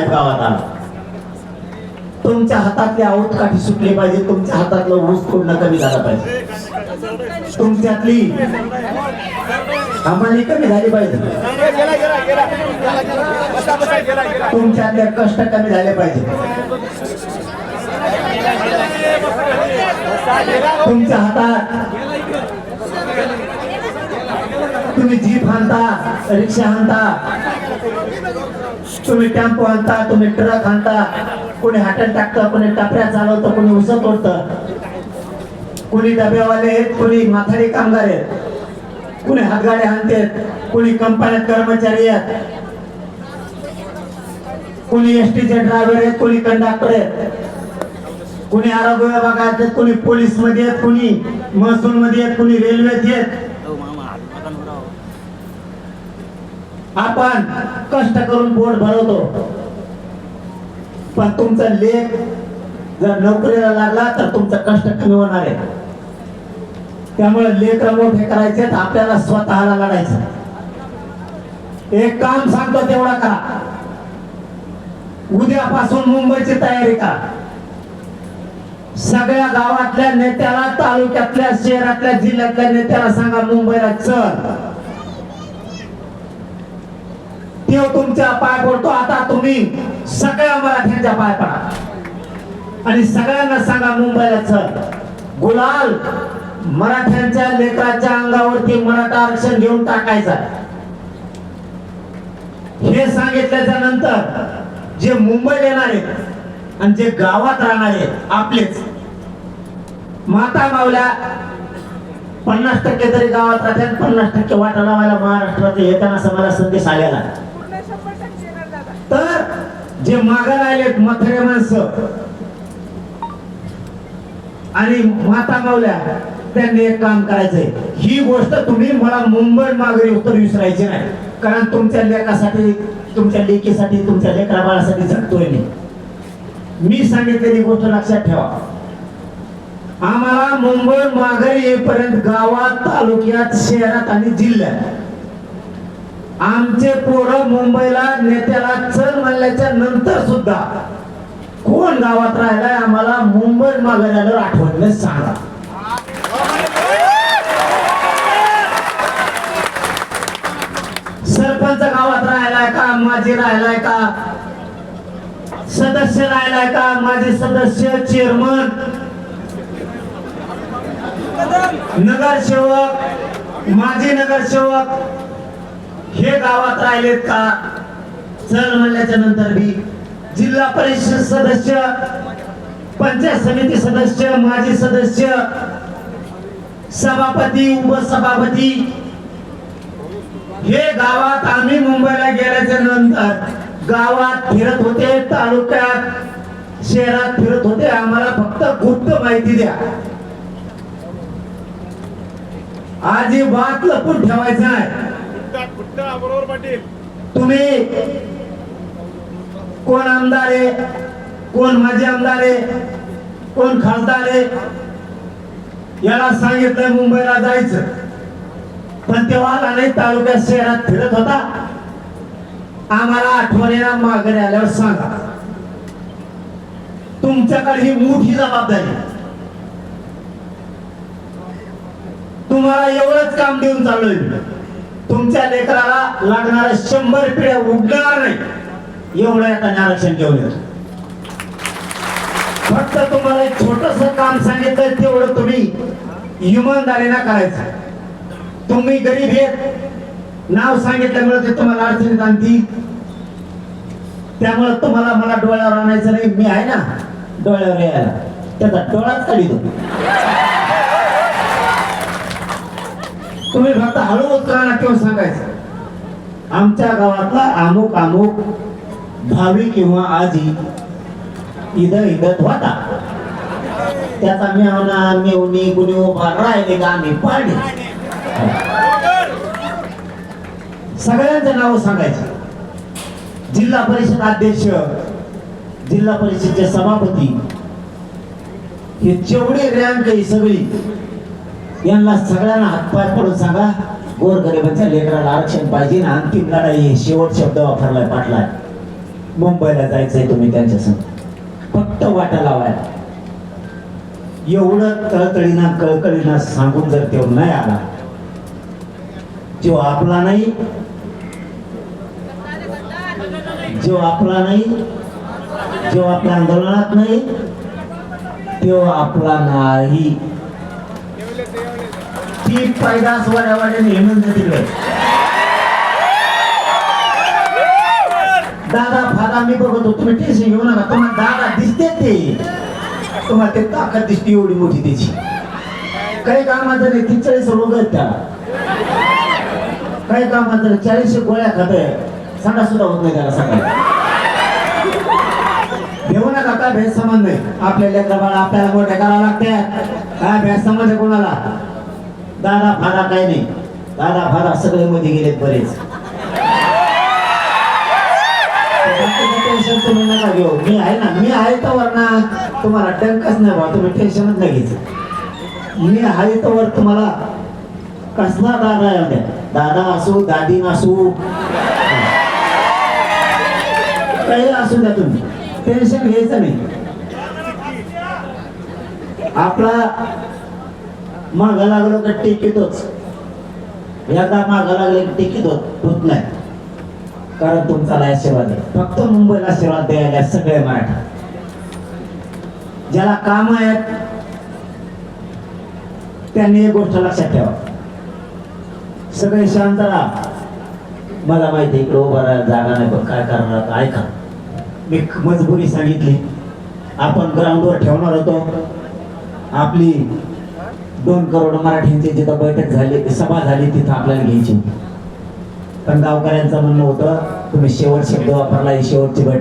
गावात आला. तुमच्या हातातली आऊत काठी सुटली पाहिजे, तुमच्या हातातलं ऊस तोडणं कमी झालं पाहिजे, तुमच्यातली अंमली कमी झाली पाहिजे, तुमच्यातले कष्ट कमी झाले पाहिजे, तुमच्या हातात तुम्ही जीप आणता, रिक्षा आणता, तुम्ही टेम्पो आणता, तुम्ही ट्रक आणता, कोणी हाटन टाकतं, कोणी टपऱ्या चालवतं, कोणी उस तोडतं, कोणी डब्यावाले आहेत, कोणी माथाडी कामगार आहेत, कोणी हातगाड्या आणतात, कोणी कंपन्यात कर्मचारी आहेत, कोणी एसटीचे ड्रायव्हर आहेत, कोणी कंडक्टर आहेत, कोणी आरोग्य विभागात आहेत, कोणी पोलीस मध्ये आहेत, कोणी महसूल मध्ये आहेत, कोणी रेल्वेत आहेत. आपण कष्ट करून पोट भरवतो, पण तुमचा लेख जर नोकरीला लागला तर तुमचं कष्ट कमी होणार आहे. त्यामुळे लेख मोठे करायचे आपल्याला स्वतःला लढायचं. एक काम सांगतो तेवढा करा. उद्यापासून मुंबईची तयारी करा. सगळ्या गावातल्या नेत्याला, तालुक्यातल्या, शहरातल्या, जिल्ह्यातल्या नेत्याला सांगा मुंबईला चल. देव तुमच्या पाय पडतो. आता तुम्ही सगळ्या मराठ्यांच्या पाय पडा आणि सगळ्यांना सांगा मुंबईला चल. गुलाल मराठ्यांच्या लेकराच्या अंगावरती मराठा आरक्षण घेऊन टाकायचा. हे सांगितल्याच्या नंतर जे मुंबईला येणार आहेत आणि जे गावात राहणार आहेत आपलेच माता मावल्या 50% तरी गावात राहतात, 50% वाटा लावायला महाराष्ट्रात येताना समाला संदेश आलेला. तर जे मागायला आलेत म्हातारे माणसं आणि माता मावल्या त्यांनी एक काम करायचंय. ही गोष्ट तुम्ही मला मुंबई माघारी उत्तर विसरायची नाही, कारण तुमच्या लेकासाठी, तुमच्या लेकीसाठी, तुमच्या लेकरा बाळासाठी जगतोय मी सांगितलेली गोष्ट लक्षात ठेवा. आम्हाला मुंबई माघारी येईपर्यंत गावात, तालुक्यात, शहरात आणि जिल्ह्यात आमचे पोरं मुंबईला नेत्याला चल म्हणल्याच्या नंतर सुद्धा कोण गावात राहिलाय आम्हाला मुंबई माघारी आल्यावर आठवणीने सांगा. सरपंच गावात राहिलाय का, माजी राहिलाय का, सदस्य राहिलाय का, माजी सदस्य, चेअरमन, नगरसेवक, माजी नगरसेवक हे गावात राहिलेत का चल म्हणल्याच्या नंतर बी, जिल्हा परिषद सदस्य, पंचायत समिती सदस्य, माजी सदस्य, सभापती, उपसभापती हे गावात आम्ही मुंबईला गेल्याच्या नंतर गावात फिरत होते, तालुक्यात, शहरात फिरत होते. आम्हाला फक्त गुप्त माहिती द्या. अजिबात लपून ठेवायचं नाही. तुम्ही कोण आमदार आहे, कोण माजी आमदार आहे, कोण खासदार आहे, याला सांगितलं मुंबईला जायचं, पण तेव्हा आला नाही, तालुक्यात शहरात फिरत होता. आम्हाला आठवणीला माघारी आल्यावर सांगा. तुमच्याकडे ही मोठी जबाबदारी. तुम्हाला एवढंच काम देऊन चाललोय. तुमच्या लेकराला लागणाऱ्या 100 पिढ्या उडणार नाही एवढं आता आरक्षण घेऊन येतो. फक्त तुम्हाला एक छोटस काम सांगितलं तेवढं तुम्ही इमानदारीने करायचं. तुम्ही गरीब आहेत, नाव सांगितल्यामुळे ते तुम्हाला अडचणीत आणतील. त्यामुळे तुम्हाला मला डोळ्यावर आणायचं नाही. मी आहे ना डोळ्यावर यायला, त्याचा डोळाच काढी दो. तुम्ही फक्त हळू उतरा किंवा सांगायचं आमच्या गावातला अमुक अमुक भावी किंवा आजी इदत होता, त्याचा मेवना मेवणी कुणी उभा राहिले का आम्ही पाणी. सगळ्यांचं नाव सांगायचं. जिल्हा परिषद अध्यक्ष, जिल्हा परिषदचे सभापती, हे जेवढी रँक आहे सगळी, यांना सगळ्यांना हातपाय पडून सांगा गोरगरिबांच्या लेकराला आरक्षण पाहिजे. अंतिम लढाई शेवट शब्द वापरलाय पाटला. मुंबईला जायचंय तुम्ही त्यांच्या संग, फक्त वाटा लावायला. एवढं तळतळीना कळकळीना सांगून जर तो नाही आला, जो आपला नाही, जो आपला नाही, जो आपल्या आंदोलनात नाही, तो आपला नाही. ती पैदास वाड्यावाड्याने हेमंत तिकडे दादा फादा मी बघतो, तुम्ही टेन्शन घेऊ नका. तुम्हाला दादा दिसते ते, तुम्हाला ते ताकद दिसते एवढी मोठी त्याची. काही कामाचं नाही, 43 रोग आहेत त्याला. काही कामाचं 40 गोळ्या खाते, सांगा सुद्धा होत नाही त्याला सकाळी. घेऊ नका, काय भेद संबंध नाही. आपल्या लेकरं आपल्याला मोठ्या करावं लागते. काय भेद संबंध कोणाला? दादा फादा काही नाही, दादा फादा सगळे मध्ये गेलेत बरेच. टेन्शन तुम्ही नका घेऊ, मी आहे ना, मी आहे तर वर ना. तुम्हाला टंकच नाही भाऊ, तुम्ही टेन्शनच नाही घ्यायचं. मी आहे तर वर तुम्हाला कसला दादा आहे, दादा असू दादी नसू काही असू द्या, तुम्ही टेन्शन घ्यायचं नाही. आपला मागा लागलो का टिकीतोच, एकदा मागा लागले की टिकीत होत नाही. कारण तुमचा आशीर्वाद आहे. फक्त मुंबईला आशीर्वाद द्यायला सगळे मराठा. ज्याला काम आहेत त्यांनी एक गोष्ट लक्षात ठेवा, सगळे शांत राहा. मला माहिती इकडे उभा राहा जागा नाही, पण काय करणार ऐका. मी मजबुरी सांगितली. आपण ग्राउंडवर ठेवणार होतो आपली 2 करोड मराठींची जिथं बैठक झाली, सभा झाली, तिथं आपल्याला घ्यायची होती. पण गावकऱ्यांचं म्हणणं होतं तुम्ही शेवट शब्द वापरला, ही शेवटची बैठक